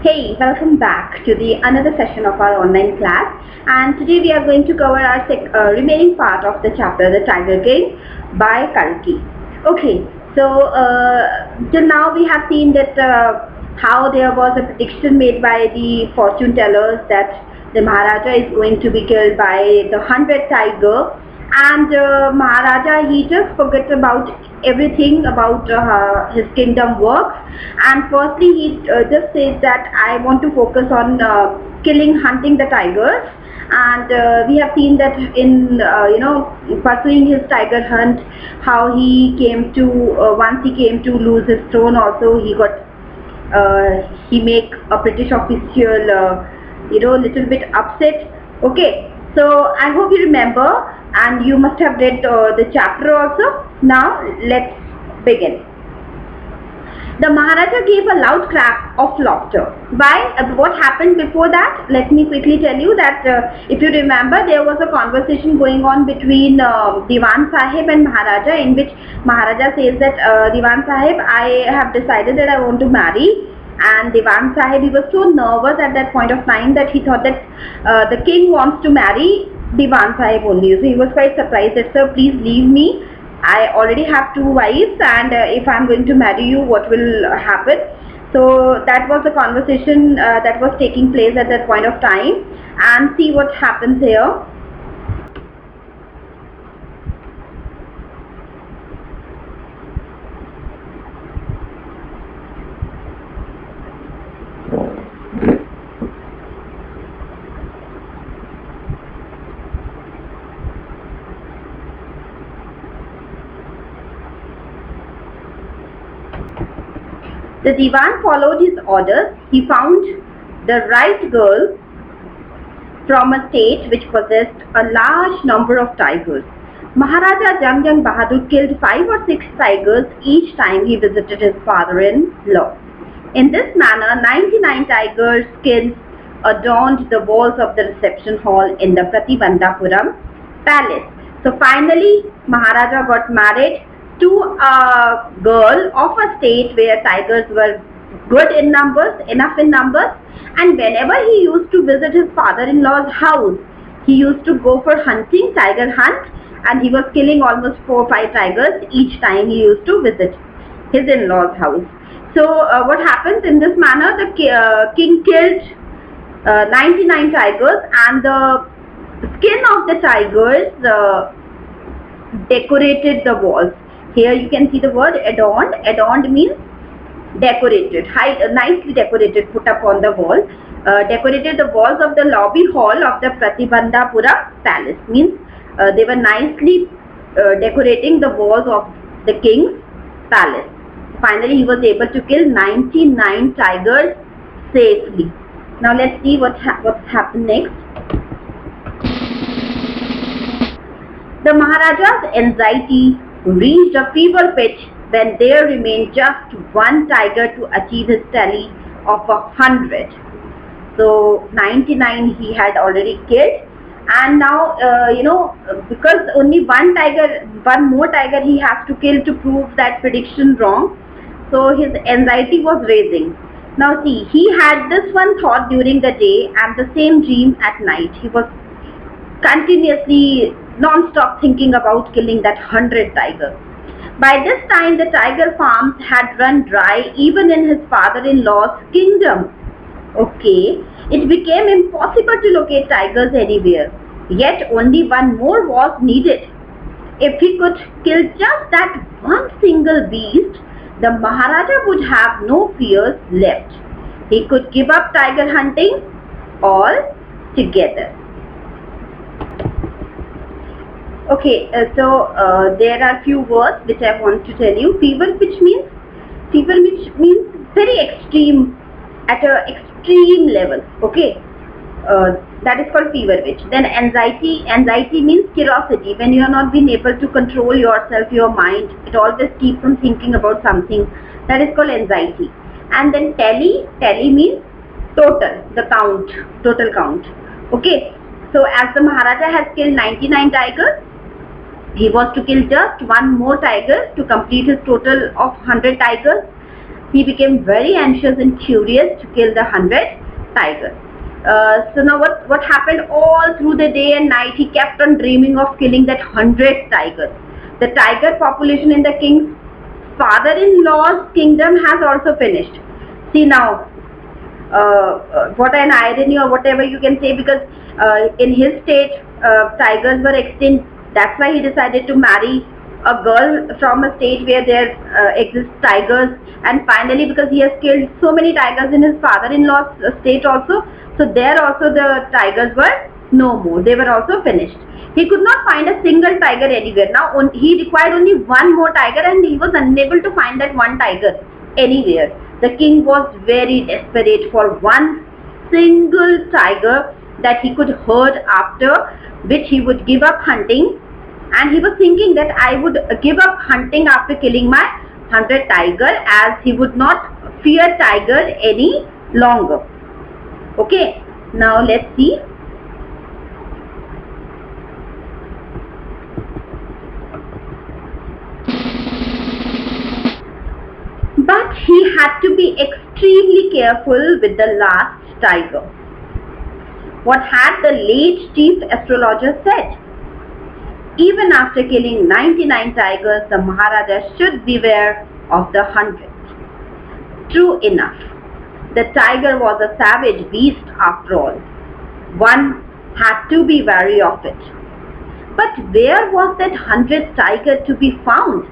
Hey, welcome back to the another session of our online class, and today we are going to cover our remaining part of the chapter, The Tiger King by Kalki. Okay, so till now we have seen that how there was a prediction made by the fortune tellers that the Maharaja is going to be killed by the 100th tiger, and Maharaja, he just forgets about everything about his kingdom works, and firstly he just says that I want to focus on hunting the tigers. And we have seen that in pursuing his tiger hunt, how he came to once he came to lose his throne also, he make a British official little bit upset. Okay, so I hope you remember, and you must have read the chapter also. Now let's begin. The Maharaja gave a loud crack of laughter. Why? What happened before that? Let me quickly tell you that if you remember, there was a conversation going on between Diwan Sahib and Maharaja, in which Maharaja says that Diwan Sahib, I have decided that I want to marry. And Diwan Sahib, he was so nervous at that point of time that he thought that the king wants to marry Diwan Sahib only. So he was quite surprised that, sir, please leave me. I already have 2 wives, and if I am going to marry you, what will happen? So that was the conversation that was taking place at that point of time. And see what happens here. The Diwan followed his orders. He found the right girl from a state which possessed a large number of tigers. Maharaja Jang Bahadur killed 5 or 6 tigers each time he visited his father-in-law. In this manner, 99 tiger skins adorned the walls of the reception hall in the Pratibandhapuram palace. So finally, Maharaja got married to a girl of a state where tigers were good in numbers, enough in numbers, and whenever he used to visit his father-in-law's house, he used to go for hunting, tiger hunt, and he was killing almost 4 or 5 tigers each time he used to visit his in-law's house. So what happens in this manner, the king killed 99 tigers, and the skin of the tigers decorated the walls. Here you can see the word adorned. Adorned means decorated, nicely decorated, put up on the wall. Decorated the walls of the lobby hall of the Pratibandhapura palace. Means they were nicely decorating the walls of the king's palace. Finally, he was able to kill 99 tigers safely. Now let's see what's happened next. The Maharaja's anxiety reached a fever pitch when there remained just 1 tiger to achieve his tally of 100. So 99 he had already killed, and now because only one more tiger he has to kill to prove that prediction wrong. So his anxiety was raising. Now see, he had this one thought during the day and the same dream at night. He was continuously non-stop thinking about killing that 100 tigers. By this time, the tiger farms had run dry even in his father-in-law's kingdom. Okay, it became impossible to locate tigers anywhere. Yet only one more was needed. If he could kill just that one single beast, the Maharaja would have no fears left. He could give up tiger hunting altogether. Okay, so there are few words which I want to tell you. Fever pitch means very extreme, at a extreme level. Okay, that is called fever pitch. Then anxiety means curiosity. When you are not being able to control yourself, your mind, it always keeps on thinking about something. That is called anxiety. And then tally means total, total count. Okay, so as the Maharaja has killed 99 tigers, he was to kill just one more tiger to complete his total of 100 tigers. he became very anxious and curious to kill the 100 tigers. So now what happened? All through the day and night he kept on dreaming of killing that 100 tigers. The tiger population in the king's father-in-law's kingdom has also finished. See now, what an irony or whatever you can say, because in his state tigers were extinct. That's why he decided to marry a girl from a state where there exist tigers, and finally because he has killed so many tigers in his father-in-law's state also, so there also the tigers were no more, they were also finished. He could not find a single tiger anywhere. Now he required only one more tiger and he was unable to find that one tiger anywhere. The king was very desperate for one single tiger that he could herd, after which he would give up hunting, and he was thinking that I would give up hunting after killing my 100 tiger, as he would not fear tiger any longer. Okay, now let's see. But he had to be extremely careful with the last tiger. What had the late chief astrologer said? Even after killing 99 tigers, the Maharaja should beware of the 100th. True enough, the tiger was a savage beast after all. One had to be wary of it. But where was that 100th tiger to be found?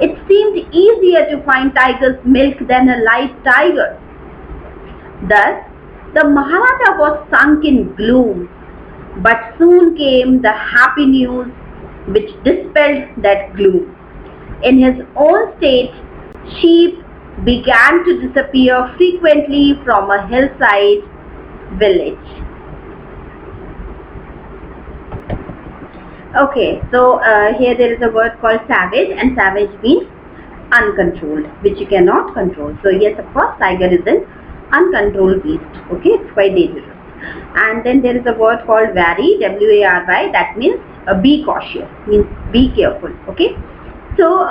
It seemed easier to find tiger's milk than a live tiger. Thus, the Maharaja was sunk in gloom, but soon came the happy news which dispelled that gloom. In his own state, sheep began to disappear frequently from a hillside village. Okay, so here there is a word called savage, and savage means uncontrolled, which you cannot control. So yes, of course, tiger is an uncontrolled beast. Okay, it's quite dangerous. And then there is a word called wary, W-A-R-Y, that means be cautious, means be careful. Okay, so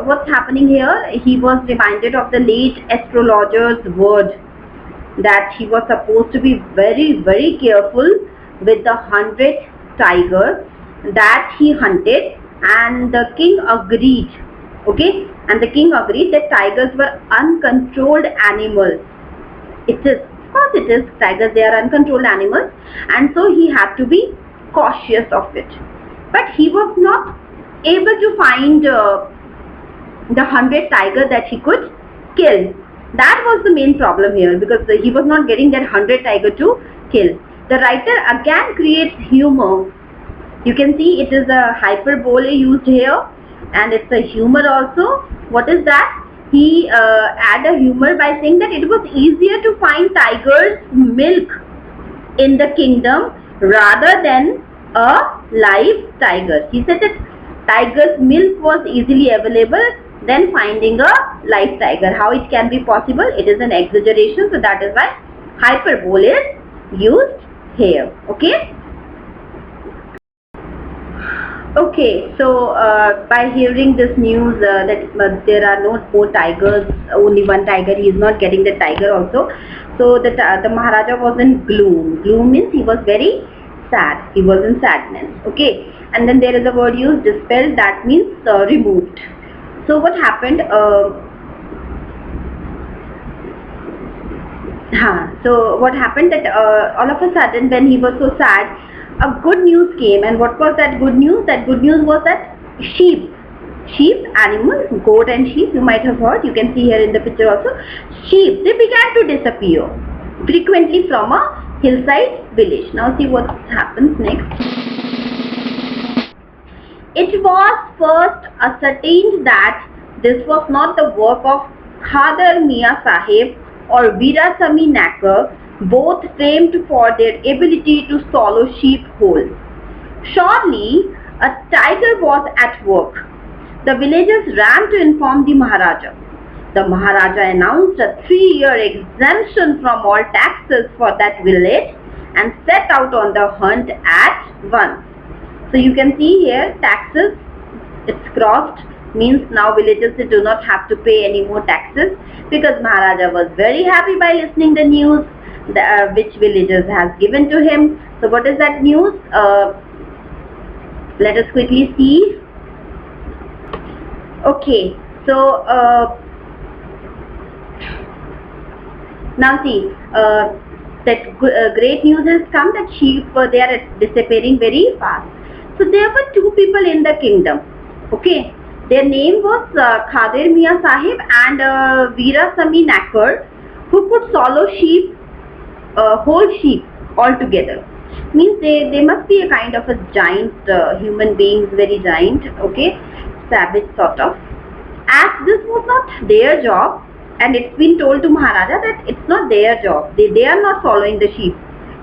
what's happening here? He was reminded of the late astrologer's word that he was supposed to be very, very careful with the 100 tigers that he hunted, and the king agreed. Okay, and the king agreed that tigers were uncontrolled animals. It is, of course it is, tigers, they are uncontrolled animals, and so he had to be cautious of it. But he was not able to find the 100 tiger that he could kill. That was the main problem here, because he was not getting that 100 tiger to kill. The writer again creates humor. You can see it is a hyperbole used here, and it's a humor also. What is that? He added a humor by saying that it was easier to find tiger's milk in the kingdom rather than a live tiger. He said that tiger's milk was easily available than finding a live tiger. How it can be possible? It is an exaggeration, so that is why hyperbole is used here. Okay. Okay, so by hearing this news that there are no more tigers, only one tiger, he is not getting the tiger also. So the Maharaja was in gloom. Gloom means he was very sad. He was in sadness. Okay, and then there is a word used, dispelled, that means removed. So what happened? So what happened that all of a sudden, when he was so sad, a good news came. And what was that good news? That good news was that sheep, animals, goat and sheep, you might have heard, you can see here in the picture also, sheep, they began to disappear frequently from a hillside village. Now see what happens next. It was first ascertained that this was not the work of Khadar Mia Sahib or Veerasamy Nakar, both famed for their ability to swallow sheep whole. Surely a tiger was at work. The villagers ran to inform the Maharaja. The Maharaja announced a 3-year exemption from all taxes for that village and set out on the hunt at once. So you can see here taxes, it's crossed, means now villagers do not have to pay any more taxes, because Maharaja was very happy by listening the news which villagers has given to him. So what is that news? Let us quickly see. Okay, so now see, that great news has come that sheep they are disappearing very fast. So there were two people in the kingdom. Okay, their name was Khadir Mia Sahib and Veera Sami Nakar, who could swallow sheep, whole sheep altogether. Means they must be a kind of a giant human beings, very giant. Okay, savage sort of. As this was not their job, and it's been told to Maharaja that it's not their job. They are not following the sheep.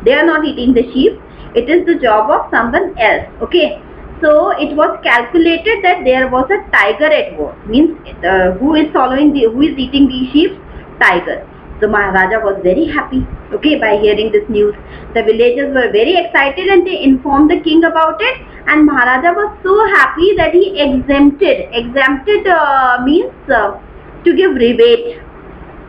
They are not eating the sheep. It is the job of someone else. Okay. So it was calculated that there was a tiger at work. Means who is eating these sheep? Tiger. So Maharaja was very happy. Okay, by hearing this news. The villagers were very excited and they informed the king about it. And Maharaja was so happy that he exempted. Exempted means to give rebate,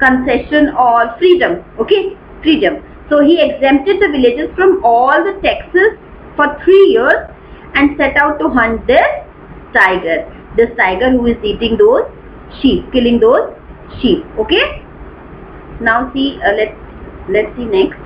concession or freedom. Okay, freedom. So he exempted the villagers from all the taxes for 3 years and set out to hunt this tiger. This tiger who is eating those sheep, killing those sheep. Okay. Now see, let's see next.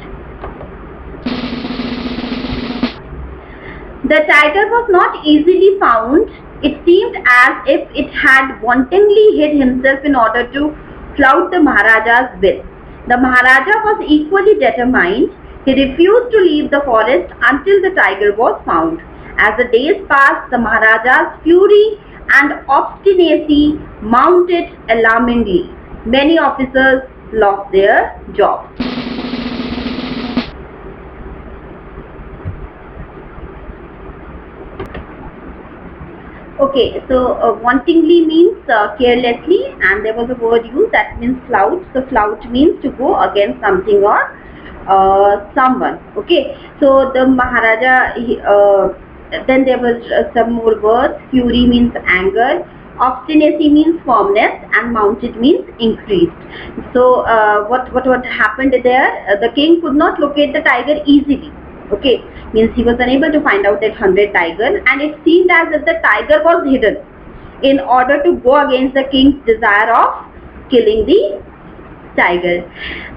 The tiger was not easily found. It seemed as if it had wantonly hid himself in order to flout the Maharaja's will. The Maharaja was equally determined. He refused to leave the forest until the tiger was found. As the days passed, the Maharaja's fury and obstinacy mounted alarmingly. Many officers lost their jobs. Okay, so wantingly means carelessly, and there was a word used that means flout. So flout means to go against something or someone. Okay, so the Maharaja, then there was some more words. Fury means anger. Obstinacy means firmness, and mounted means increased. So what happened there? The king could not locate the tiger easily. Okay, means he was unable to find out that 100 tiger, and it seemed as if the tiger was hidden in order to go against the king's desire of killing the tiger.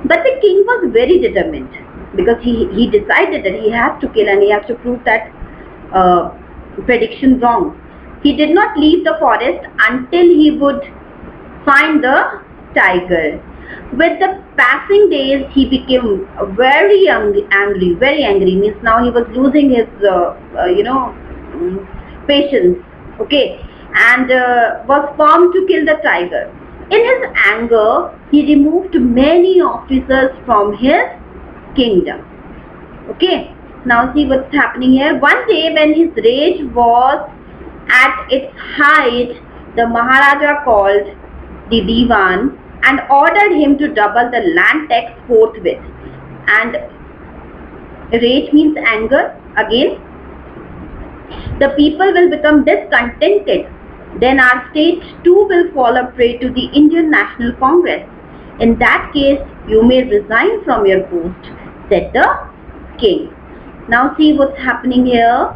But the king was very determined, because he decided that he has to kill and he has to prove that prediction wrong. He did not leave the forest until he would find the tiger. With the passing days, he became very angry. Very angry means now he was losing his, patience. Okay, and was formed to kill the tiger. In his anger, he removed many officers from his kingdom. Okay, now see what's happening here. One day, when his rage was at its height, the Maharaja called the Diwan and ordered him to double the land tax forthwith. And rage means anger again. The people will become discontented. Then our state too will fall a prey to the Indian National Congress. In that case, you may resign from your post, said the king. Now see what's happening here.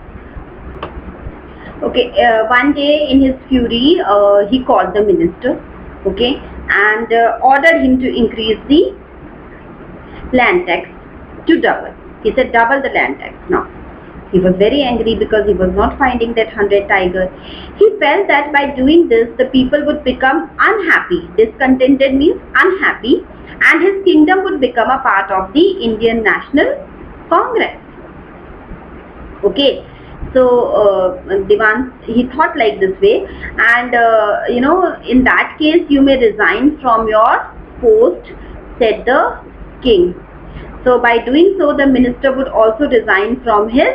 Okay, one day in his fury, he called the minister, okay, and ordered him to increase the land tax to double. He said double the land tax. Now, he was very angry because he was not finding that 100 tiger. He felt that by doing this, the people would become unhappy. Discontented means unhappy, and his kingdom would become a part of the Indian National Congress. Okay. So Diwan, he thought like this way, and in that case you may resign from your post, said the king. So by doing so, the minister would also resign from his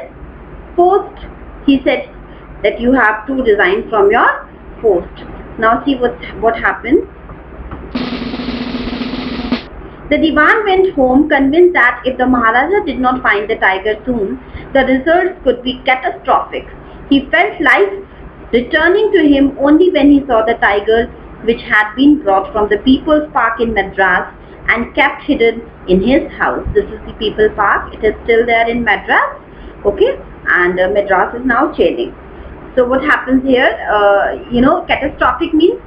post. He said that you have to resign from your post. Now see what happened. The Diwan went home convinced that if the Maharaja did not find the tiger soon, the results could be catastrophic. He felt life returning to him only when he saw the tiger which had been brought from the People's Park in Madras and kept hidden in his house. This is the People Park. It is still there in Madras. Okay, and Madras is now changing. So what happens here, catastrophic means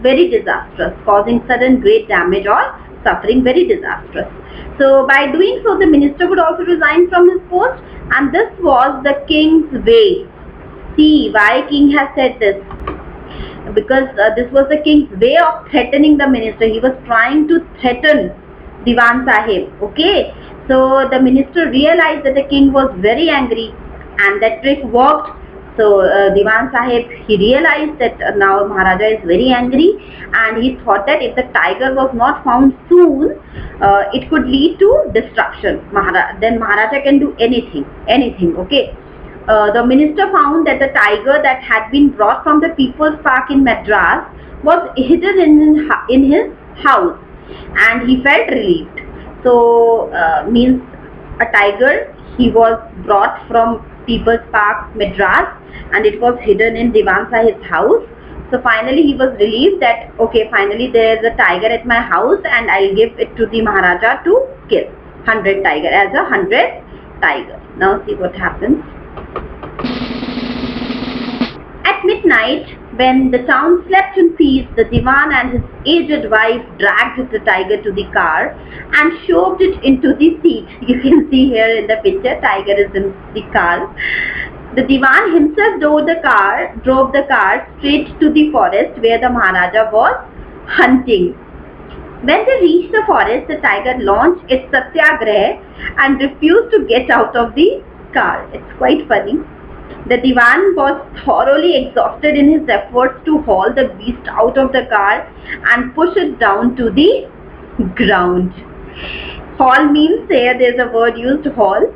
very disastrous, causing sudden great damage or suffering, very disastrous. So by doing so, the minister would also resign from his post, and this was the king's way. See why king has said this, because this was the king's way of threatening the minister. He was trying to threaten Diwan Sahib. Okay, so the minister realized that the king was very angry, and that trick worked. So Diwan Sahib, he realized that now Maharaja is very angry, and he thought that if the tiger was not found soon, it could lead to destruction. Then Maharaja can do anything. Okay. The minister found that the tiger that had been brought from the People's Park in Madras was hidden in his house, and he felt relieved. So means a tiger, he was brought from People's Park, Madras, and it was hidden in Diwan Sahib's house. So finally he was relieved that, okay, finally there is a tiger at my house, and I'll give it to the Maharaja to kill. 100 tiger, as a 100 tiger. Now see what happens. At midnight, when the town slept in peace, the Diwan and his aged wife dragged the tiger to the car and shoved it into the seat. You can see here in the picture, tiger is in the car. The Diwan himself drove the car straight to the forest where the Maharaja was hunting. When they reached the forest, the tiger launched its satyagraha and refused to get out of the car. It's quite funny. The Diwan was thoroughly exhausted in his efforts to haul the beast out of the car and push it down to the ground. Haul means, here there's a word used, haul.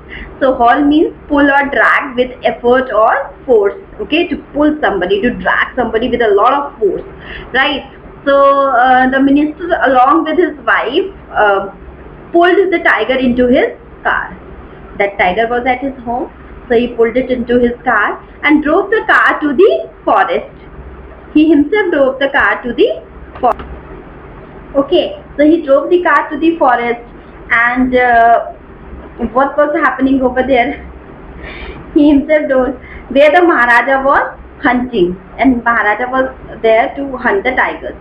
So haul means pull or drag with effort or force. Okay, to pull somebody, to drag somebody with a lot of force. Right. So the minister along with his wife pulled the tiger into his car. That tiger was at his home. So he pulled it into his car and drove the car to the forest. He himself drove the car to the forest. Okay, so he drove the car to the forest, and what was happening over there? He himself drove where the Maharaja was hunting, and Maharaja was there to hunt the tigers.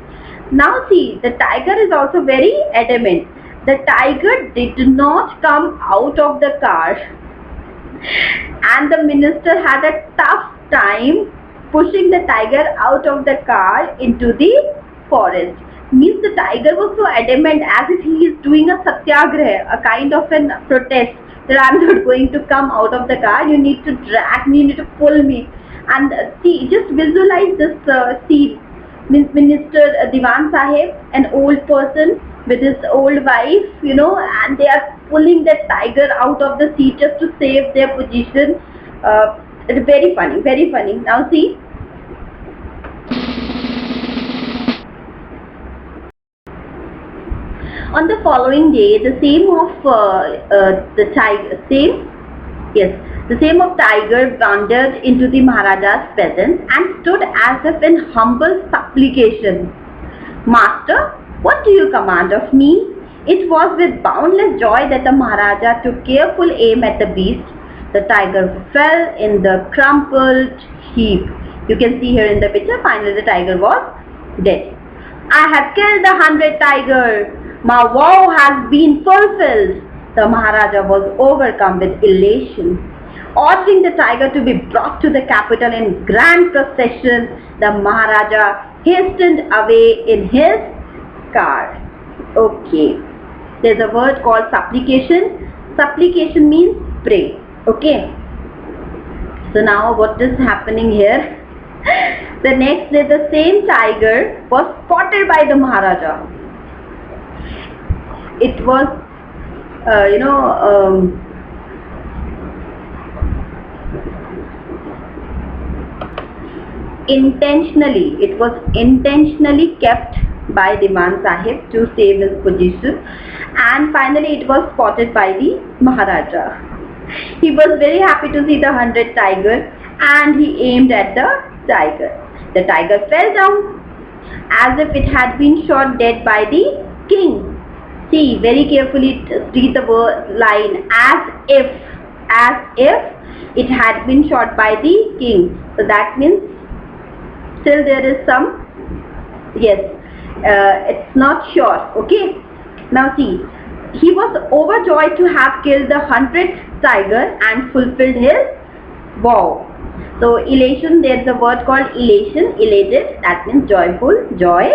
Now see, the tiger is also very adamant. The tiger did not come out of the car. And the minister had a tough time pushing the tiger out of the car into the forest. Means the tiger was so adamant, as if he is doing a satyagraha, a kind of an protest, that I'm not going to come out of the car. You need to drag me, you need to pull me. And see, just visualize this scene. Means Minister Diwan Sahib, an old person with his old wife, and they are pulling that tiger out of the seat just to save their position. It's very funny, very funny. Now see. On the following day, the same of tiger wandered into the Maharaja's presence and stood as if in humble supplication. Master, what do you command of me? It was with boundless joy that the Maharaja took careful aim at the beast. The tiger fell in the crumpled heap. You can see here in the picture, finally the tiger was dead. I have killed the 100 tiger. My vow has been fulfilled. The Maharaja was overcome with elation. Ordering the tiger to be brought to the capital in grand procession, the Maharaja hastened away in his car. Okay. There's a word called supplication. Supplication means pray. Okay. So now what is happening here? The next day the same tiger was spotted by the Maharaja. It was, intentionally kept by Diwan Sahib to save his position, and finally it was spotted by the Maharaja. He was very happy to see the 100 tiger, and he aimed at the tiger. The tiger fell down as if it had been shot dead by the king. See, very carefully read the line, as if it had been shot by the king. So that means still there is some, yes, it's not sure. Okay, now see, he was overjoyed to have killed the 100th tiger and fulfilled his vow. So elation, there's a word called elation, elated, that means joyful, joy.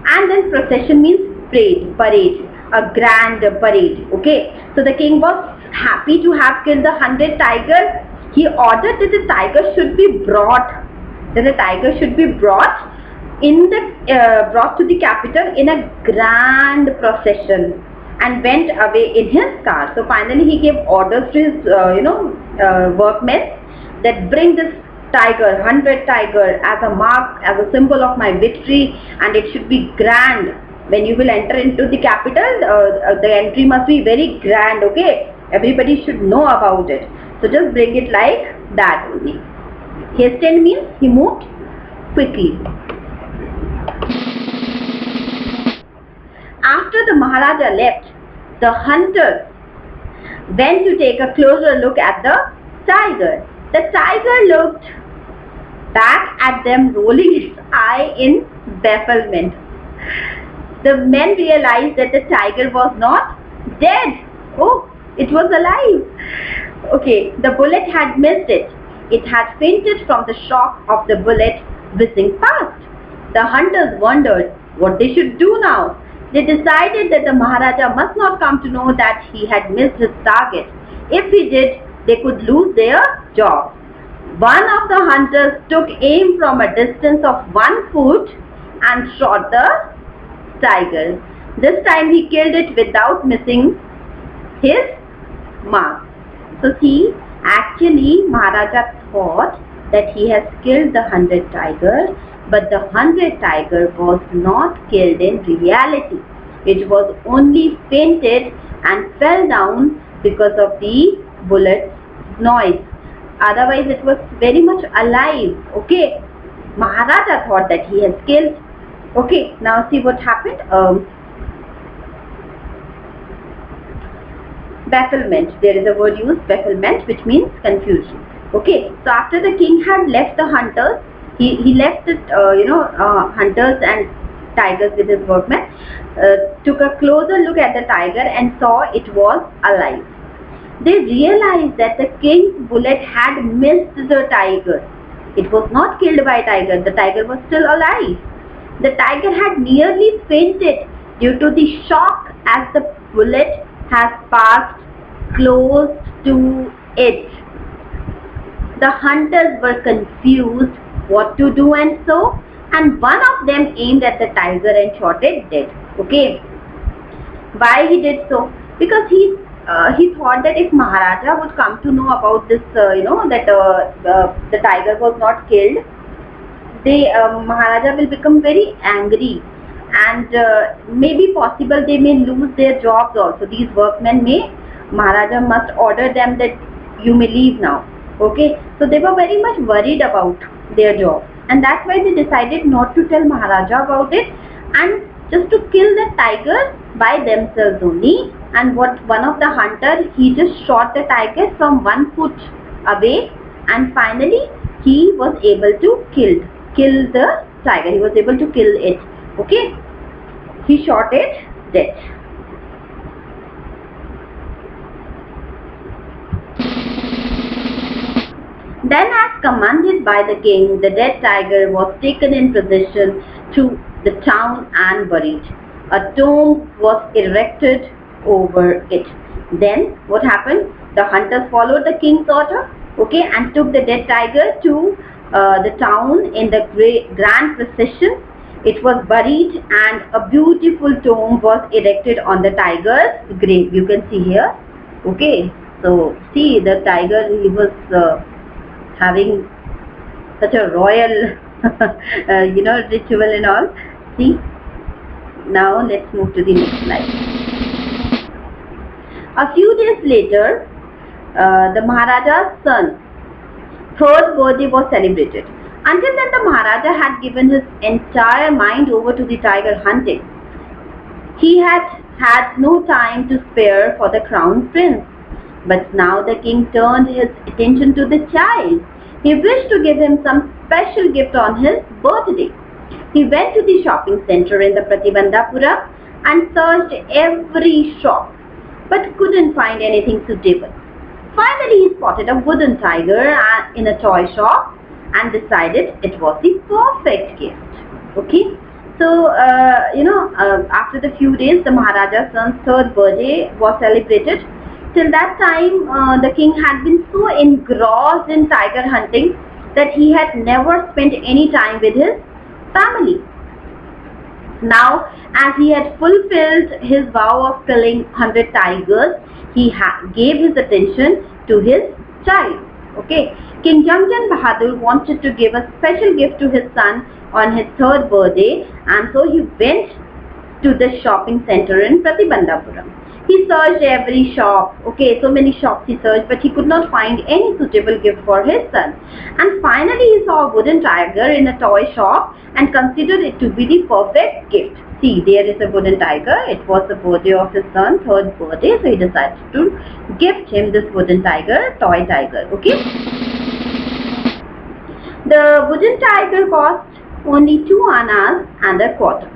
And then procession means parade, a grand parade. Okay, so the king was happy to have killed the 100th tiger. He ordered that the tiger should be brought, brought to the capital in a grand procession, and went away in his car. So finally he gave orders to his workmen that bring this tiger, 100th tiger, as a mark, as a symbol of my victory, and it should be grand. When you will enter into the capital, the entry must be very grand. Okay, everybody should know about it. So just bring it like that only. Hastened means he moved quickly. After the Maharaja left, the hunters went to take a closer look at the tiger. The tiger looked back at them, rolling its eye in bafflement. The men realized that the tiger was not dead. Oh, it was alive. Okay, the bullet had missed it. It had fainted from the shock of the bullet whizzing past. The hunters wondered what they should do now. They decided that the Maharaja must not come to know that he had missed his target. If he did, they could lose their jobs. One of the hunters took aim from a distance of 1 foot and shot the tiger. This time he killed it without missing his mark. So see, actually Maharaja thought that he has killed the 100th tiger, but the 100th tiger was not killed in reality. It was only fainted and fell down because of the bullet's noise. Otherwise it was very much alive. Okay, Maharaja thought that he has killed. Okay, now see what happened. Bafflement, there is a word used, bafflement, which means confusion. Okay, so after the king had left the hunters, he left the hunters and tigers with his workmen, took a closer look at the tiger and saw it was alive. They realized that the king's bullet had missed the tiger. It was not killed by a tiger. The tiger was still alive. The tiger had nearly fainted due to the shock as the bullet has passed close to it. The hunters were confused what to do, and one of them aimed at the tiger and shot it dead. Okay, why he did so? Because he thought that if Maharaja would come to know about this, the tiger was not killed, Maharaja will become very angry, and maybe possible they may lose their jobs also. These workmen Maharaja must order them that you may leave now. Okay, so they were very much worried about their job, and that's why they decided not to tell Maharaja about it, and just to kill the tiger by themselves only. And one of the hunters, he just shot the tiger from 1 foot away, and finally he was able to kill the tiger. He was able to kill it. Okay, he shot it dead. Then, as commanded by the king, the dead tiger was taken in procession to the town and buried. A tomb was erected over it. Then what happened? The hunters followed the king's order, okay, and took the dead tiger to the town in the grand procession. It was buried, and a beautiful tomb was erected on the tiger's grave. You can see here. Okay, so see, the tiger, he was having such a royal ritual and all. See, now let's move to the next slide. A few days later, the Maharaja's son's third birthday was celebrated. Until then, the Maharaja had given his entire mind over to the tiger hunting. He had had no time to spare for the crown prince. But now the king turned his attention to the child. He wished to give him some special gift on his birthday. He went to the shopping center in the Pratibandhapura and searched every shop, but couldn't find anything suitable. Finally, he spotted a wooden tiger in a toy shop and decided it was the perfect gift. Okay, so after the few days, the Maharaja's son's third birthday was celebrated. Till that time, the king had been so engrossed in tiger hunting that he had never spent any time with his family. Now, as he had fulfilled his vow of killing 100 tigers, he gave his attention to his child. Okay, King Jamjan Bahadur wanted to give a special gift to his son on his third birthday, and so he went to the shopping center in Pratibandhapuram. He searched every shop. Okay, so many shops he searched, but he could not find any suitable gift for his son. And finally, he saw a wooden tiger in a toy shop and considered it to be the perfect gift. See, there is a wooden tiger. It was the birthday of his son, third birthday, so he decided to gift him this wooden tiger, toy tiger. Okay. The wooden tiger cost only 2 annas and a quarter.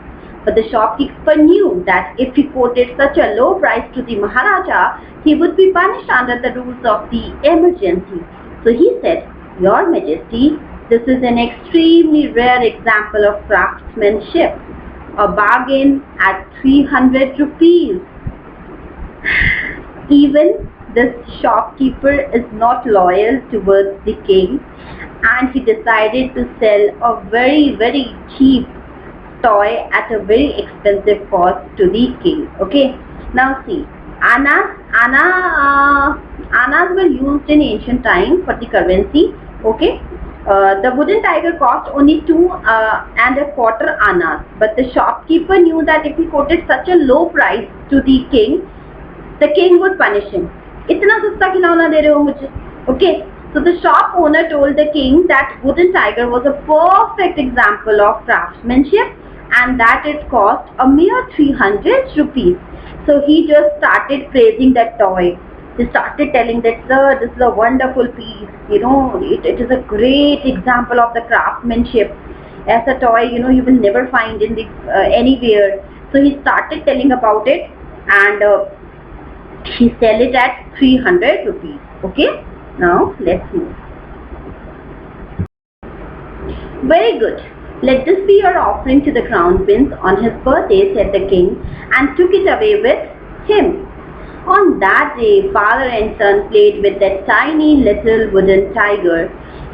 But the shopkeeper knew that if he quoted such a low price to the Maharaja, he would be punished under the rules of the emergency. So he said, "Your Majesty, this is an extremely rare example of craftsmanship. A bargain at 300 rupees. Even this shopkeeper is not loyal towards the king, and he decided to sell a very, very cheap toy at a very expensive cost to the king." Okay, now see, annas were used in ancient times for the currency. Okay, the wooden tiger cost only 2 and a quarter annas, but the shopkeeper knew that if he quoted such a low price to the king would punish him. इतना सस्ता खिलौना दे रहे हो मुझे? Okay, so the shop owner told the king that wooden tiger was a perfect example of craftsmanship and that it cost a mere 300 rupees. So he just started praising that toy. He started telling that, "Sir, this is a wonderful piece. It is a great example of the craftsmanship. As a toy, you will never find in the anywhere." So he started telling about it, and he sell it at 300 rupees. Okay, now let's move. Very good. "Let this be your offering to the crown prince on his birthday," said the king, and took it away with him. On that day, father and son played with that tiny little wooden tiger.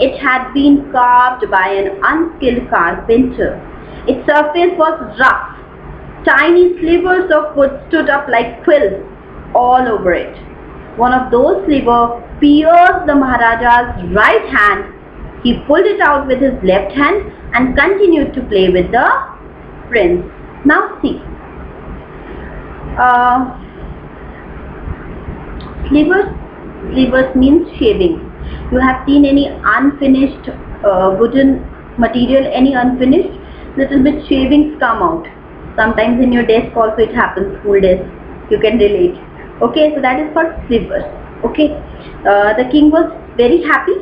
It had been carved by an unskilled carpenter. Its surface was rough. Tiny slivers of wood stood up like quills all over it. One of those slivers pierced the Maharaja's right hand. He pulled it out with his left hand and continued to play with the prince. Now see, slivers means shaving. You have seen any unfinished wooden material, any unfinished, little bit shavings come out. Sometimes in your desk also it happens, school desk, you can relate. Okay, so that is called slivers. Okay, the king was very happy.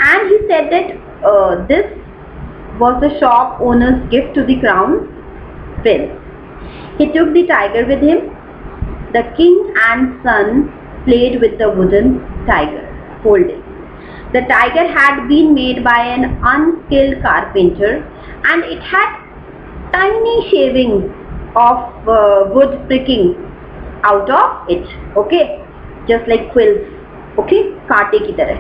And he said that this was the shop owner's gift to the crown prince. He took the tiger with him. The king and son played with the wooden tiger whole day. The tiger had been made by an unskilled carpenter, and it had tiny shavings of wood pricking out of it. Okay, just like quills. Okay, kaate ki tarah.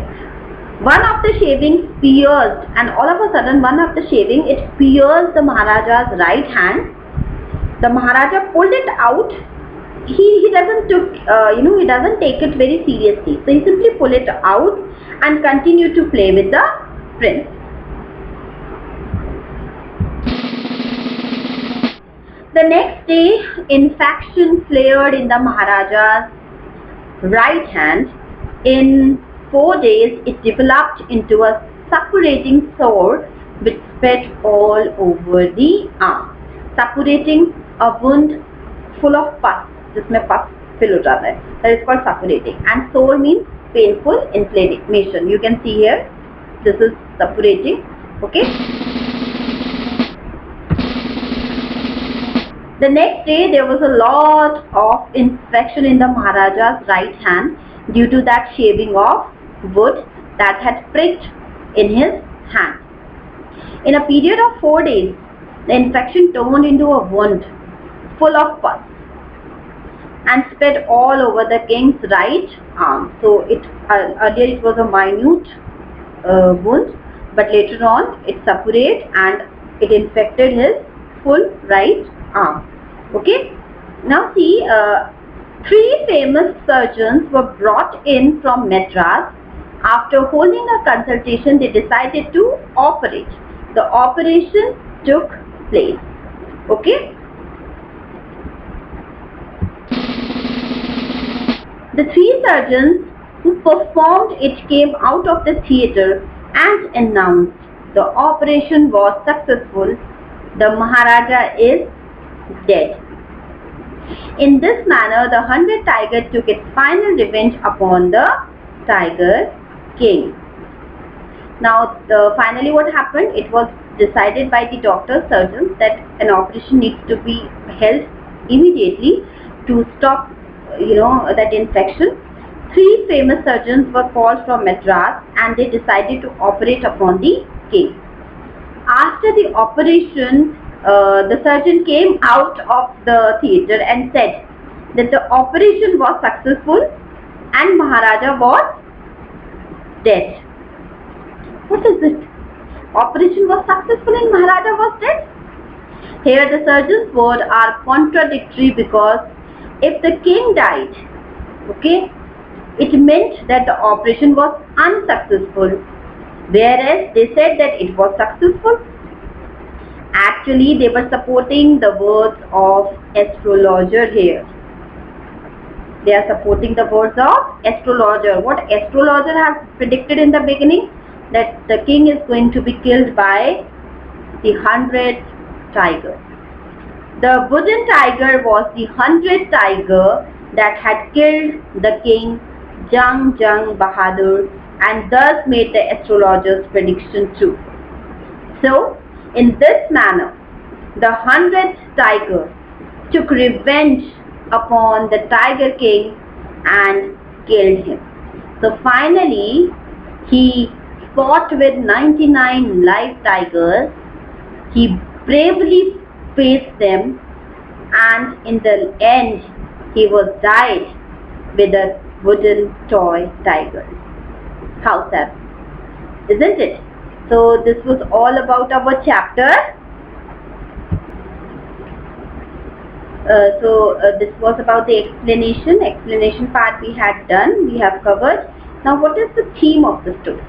One of the shavings pierced, and all of a sudden one of the shaving, it pierced the Maharaja's right hand. The Maharaja pulled it out. He doesn't he doesn't take it very seriously. So he simply pulled it out and continued to play with the prince. The next day, infection flared in the Maharaja's right hand. In 4 days, it developed into a suppurating sore which spread all over the arm. Suppurating, a wound full of pus, जिसमें pus fill हो जाता है, that is called suppurating. And sore means painful inflammation. You can see here, this is suppurating. Okay. The next day, there was a lot of infection in the Maharaja's right hand due to that shaving of wood that had pricked in his hand. In a period of 4 days, the infection turned into a wound full of pus and spread all over the king's right arm. So earlier it was a minute wound, but later on it suppurated and it infected his full right arm. Okay. Now see, 3 famous surgeons were brought in from Madras. After holding a consultation, they decided to operate. The operation took place. Okay. The 3 surgeons who performed it came out of the theatre and announced the operation was successful. The Maharaja is dead. In this manner, the 100 Tiger took its final revenge upon the Tiger King. Now, finally what happened? It was decided by the doctors, surgeons, that an operation needs to be held immediately to stop, that infection. 3 famous surgeons were called from Madras and they decided to operate upon the king. After the operation, the surgeon came out of the theatre and said that the operation was successful and Maharaja was dead. What is it? Operation was successful and Maharaja was dead? Here the surgeon's words are contradictory, because if the king died, okay, it meant that the operation was unsuccessful, whereas they said that it was successful. Actually, they were supporting the words of astrologer here. They are supporting the words of astrologer. What astrologer has predicted in the beginning? That the king is going to be killed by the 100 tigers. The wooden tiger was the 100 tiger that had killed the king Jung Bahadur, and thus made the astrologer's prediction true. So, in this manner, the 100th tiger took revenge upon the Tiger King and killed him. So finally, he fought with 99 live tigers. He bravely faced them, and in the end, he was died with a wooden toy tiger. How sad, isn't it? So this was all about our chapter. This was about the explanation part we had done, we have covered. Now what is the theme of the story?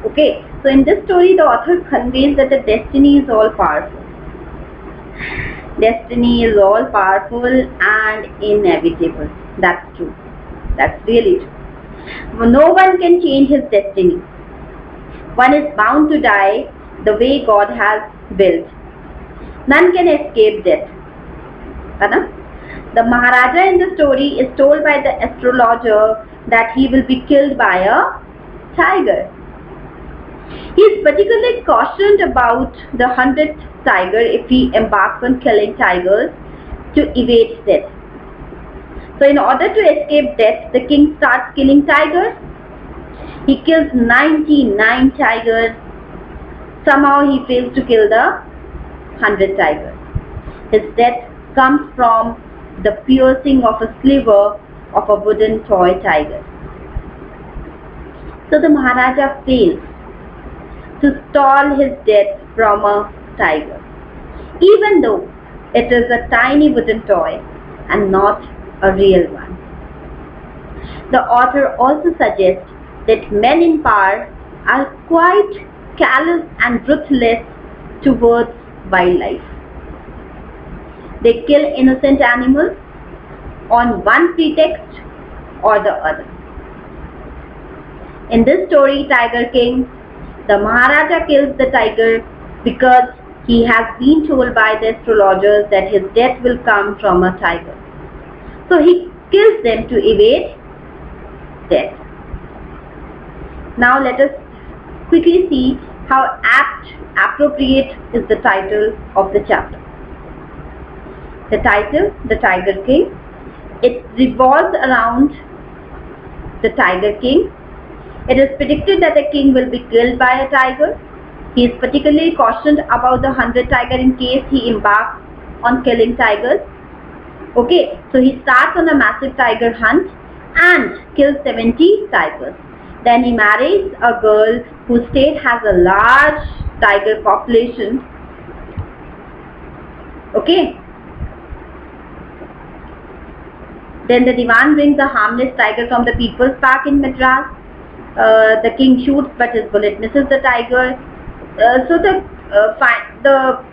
Okay, so in this story the author conveys that the destiny is all powerful. Destiny is all powerful and inevitable. That's true. That's really true. No one can change his destiny. One is bound to die the way God has built. None can escape death. The Maharaja in the story is told by the astrologer that he will be killed by a tiger. He is particularly cautioned about the 100th tiger if he embarks on killing tigers to evade death. So in order to escape death, the king starts killing tigers. He kills 99 tigers. Somehow he fails to kill the 100th tiger. His death comes from the piercing of a sliver of a wooden toy tiger. So the Maharaja fails to stall his death from a tiger, even though it is a tiny wooden toy and not a real one. The author also suggests that men in power are quite callous and ruthless towards wildlife. They kill innocent animals on one pretext or the other. In this story, Tiger King, the Maharaja kills the tiger because he has been told by the astrologers that his death will come from a tiger. So he kills them to evade death. Now let us quickly see how appropriate is the title of the chapter. The title, The Tiger King, it revolves around the Tiger King. It is predicted that the king will be killed by a tiger. He is particularly cautioned about the 100 tiger in case he embarks on killing tigers. Okay, so he starts on a massive tiger hunt and kills 70 tigers. Then he marries a girl whose state has a large tiger population. Okay. Then the Diwan brings a harmless tiger from the People's Park in Madras. The king shoots, but his bullet misses the tiger. So the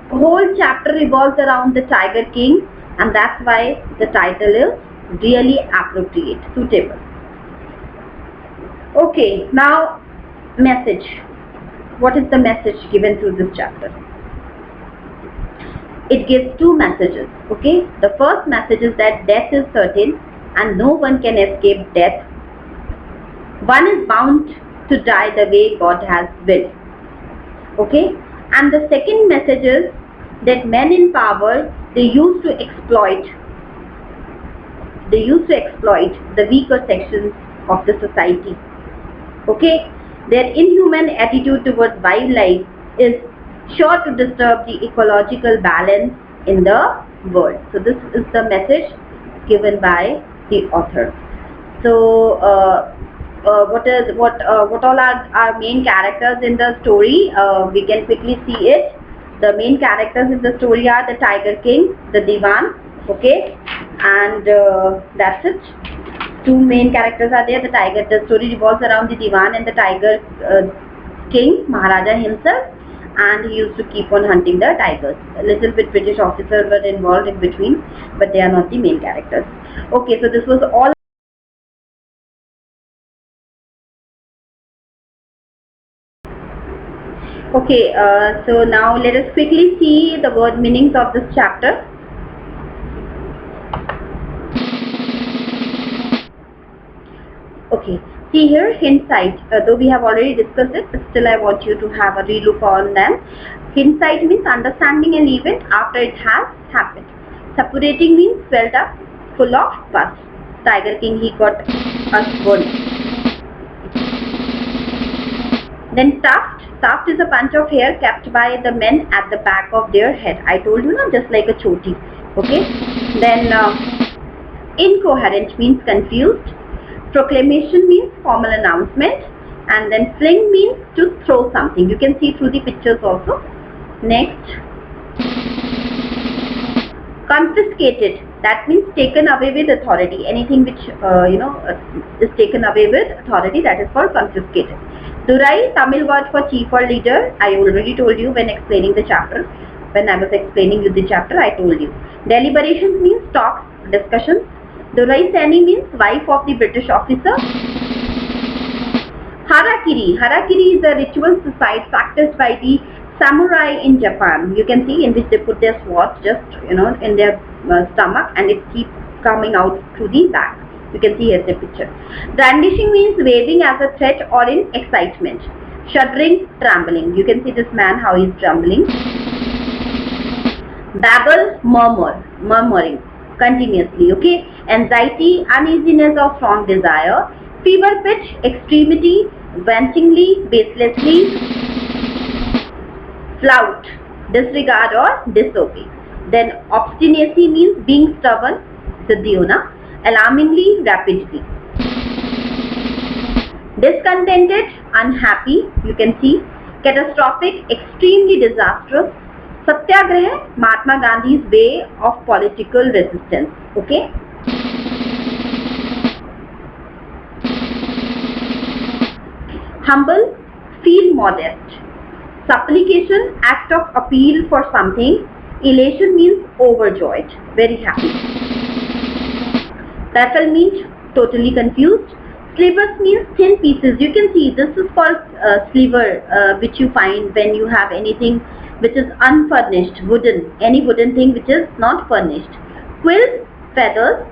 whole chapter revolves around the Tiger King, and that's why the title is really appropriate, suitable. Okay, now message. What is the message given through this chapter? It gives two messages. Okay, the first message is that death is certain and no one can escape death. One is bound to die the way God has willed. Okay, and the second message is that men in power, they used to exploit the weaker sections of the society. Okay, their inhuman attitude towards wildlife is sure to disturb the ecological balance in the world. So this is the message given by the author. So what all are our main characters in the story? We can quickly see it. The main characters in the story are the Tiger King, the Diwan. Okay, and that's it. Two main characters are there. The story revolves around the Diwan and the Tiger King, Maharaja himself, and he used to keep on hunting the tigers. A little bit British officers were involved in between, but they are not the main characters. Okay, so this was all. Okay, so now let us quickly see the word meanings of this chapter. Okay, see here, hindsight. Though we have already discussed it, but still I want you to have a relook on them. Hindsight means understanding an event after it has happened. Suppurating means swelled up, full of pus. Tiger King, he got us one. Then tuft. Tuft is a bunch of hair kept by the men at the back of their head. I told you, no, just like a choti. Okay. Then incoherent means confused. Proclamation means formal announcement. And then fling means to throw something. You can see through the pictures also. Next. Confiscated. That means taken away with authority. Anything which is taken away with authority, that is called confiscated. Durai, Tamil word for chief or leader. I already told you when explaining the chapter. When I was explaining you the chapter, I told you. Deliberations means talks, discussions. Durai Seni means wife of the British officer. Harakiri. Harakiri is a ritual suicide practiced by the samurai in Japan. You can see in which they put their swords just in their stomach, and it keeps coming out through the back. You can see here the picture. Brandishing means waving as a threat or in excitement. Shuddering, trembling. You can see this man how he is trembling. Babble, murmuring continuously. Okay. Anxiety, uneasiness or strong desire. Fever pitch, extremity, wantingly, baselessly. Flout, disregard or disobey. Then obstinacy means being stubborn. Siddhyona. Alarmingly, rapidly. Discontented, unhappy, you can see. Catastrophic, extremely disastrous. Satyagraha, Mahatma Gandhi's way of political resistance. Okay. Humble, feel modest. Supplication, act of appeal for something. Elation means overjoyed, very happy. Baffle means totally confused. Slivers means thin pieces. You can see this is called sliver, which you find when you have anything which is unfurnished, wooden, any wooden thing which is not furnished. Quills, feathers.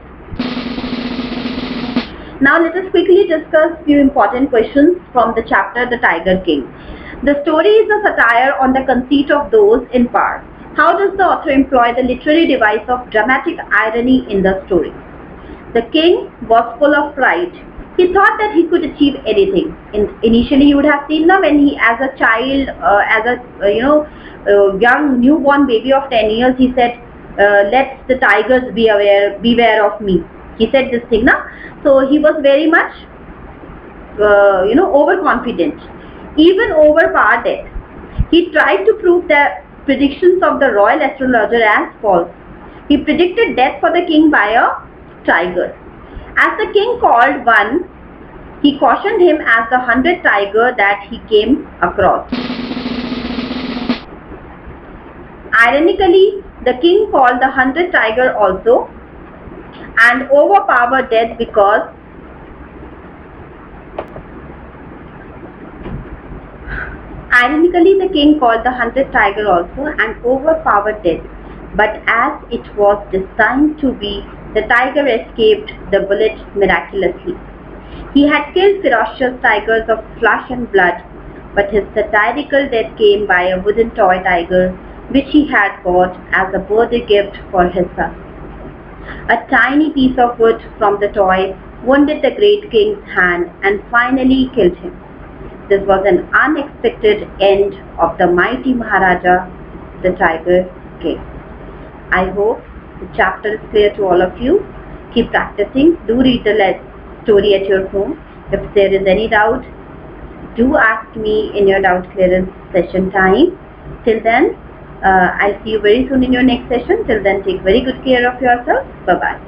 Now let us quickly discuss few important questions from the chapter The Tiger King. The story is a satire on the conceit of those in power. How does the author employ the literary device of dramatic irony in the story? The king was full of pride. He thought that he could achieve anything. Initially, you would have seen now when he, as a child, young newborn baby of 10 years, he said, "Let the tigers beware of me." He said this thing, now. So he was very much, overconfident, even overpowered death. He tried to prove the predictions of the royal astrologer as false. He predicted death for the king by a tiger. As the king called one, he cautioned him as the 100th tiger that he came across. Ironically, the king called the 100th tiger also and overpowered death because tiger also and overpowered death, but as it was destined to be, the tiger escaped the bullet miraculously. He had killed ferocious tigers of flesh and blood, but his satirical death came by a wooden toy tiger which he had bought as a birthday gift for his son. A tiny piece of wood from the toy wounded the great king's hand and finally killed him. This was an unexpected end of the mighty Maharaja, the Tiger King. I hope the chapter is clear to all of you. Keep practicing. Do read the story at your home. If there is any doubt, do ask me in your doubt clearance session time. Till then, I'll see you very soon in your next session. Till then, take very good care of yourself. Bye-bye.